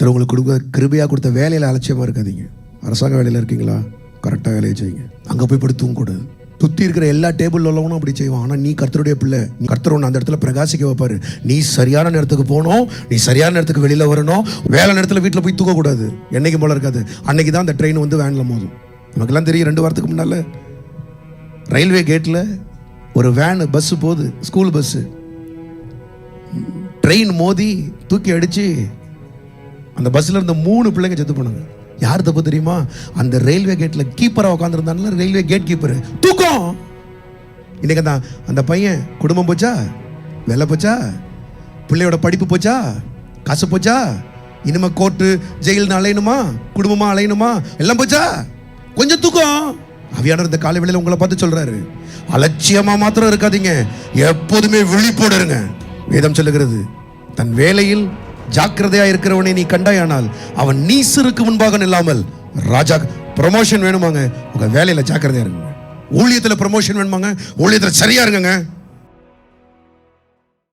உங்களுக்கு கிருபையாக கொடுத்த வேலையில் அலட்சியமாக இருக்காதீங்க. அரசாங்க வேலையில் இருக்கீங்களா, கரெக்டாக வேலையை செய்யுங்க. அங்கே போய் படுத்து தூங்கக்கூடாது. சுற்றி இருக்கிற எல்லா டேபிள் உள்ளவனும் அப்படி செய்வான். ஆனால் நீ கர்த்தருடைய பிள்ளை, நீ கர்த்தர் ஒன்று அந்த இடத்துல பிரகாசிக்க வைப்பாரு. நீ சரியான நேரத்துக்கு போகணும், நீ சரியான நேரத்துக்கு வெளியில் வரணும். வேலை நேரத்தில் வீட்டில் போய் தூக்கக்கூடாது. என்னைக்கு போல இருக்காது. அன்னைக்கு தான் அந்த ட்ரெயின் வந்து வேனில் மோதும். நமக்கெல்லாம் தெரியும், 2 வாரத்துக்கு முன்னால் ரயில்வே கேட்டில் ஒரு வேனு பஸ்ஸு போகுது, ஸ்கூல் பஸ்ஸு. ட்ரெயின் மோதி தூக்கி அடித்து அந்த பஸ்ஸில் இருந்த 3 பிள்ளைங்க செத்து போனாங்க. யார் தப்பு தெரியுமா? அந்த ரயில்வே கேட்டில் கீப்பராக உட்காந்துருந்தாங்கல்ல, ரயில்வே கேட் கீப்பர். தூக்கம். இன்னைக்கு அந்த பையன் குடும்பம் போச்சா, வேலை போச்சா, பிள்ளையோட படிப்பு போச்சா, காசு போச்சா, இனிமே கோர்ட்டு ஜெயில்னு அலையணுமா, குடும்பமா அலையணுமா, எல்லாம் போச்சா. கொஞ்சம் தூக்கம். அவியானவர் இந்த காலை வேளையில உங்களை பார்த்து சொல்றாரு, அலட்சியமா மாத்திரம் இருக்காதீங்க, எப்போதுமே விழிப்போடு இருங்க. வேதம் சொல்லுகிறது, தன் வேலையில் ஜாக்கிரதையா இருக்கிறவனை நீ கண்டாயானால் அவன் நீசருக்கு முன்பாக நில்லாமல் ராஜா. ப்ரமோஷன் வேணுமாங்க, உங்க வேலையில ஜாக்கிரதையா இருங்க. ஊழியத்துல ப்ரமோஷன் வேணுமாங்க, ஊழியத்துல சரியா இருங்க.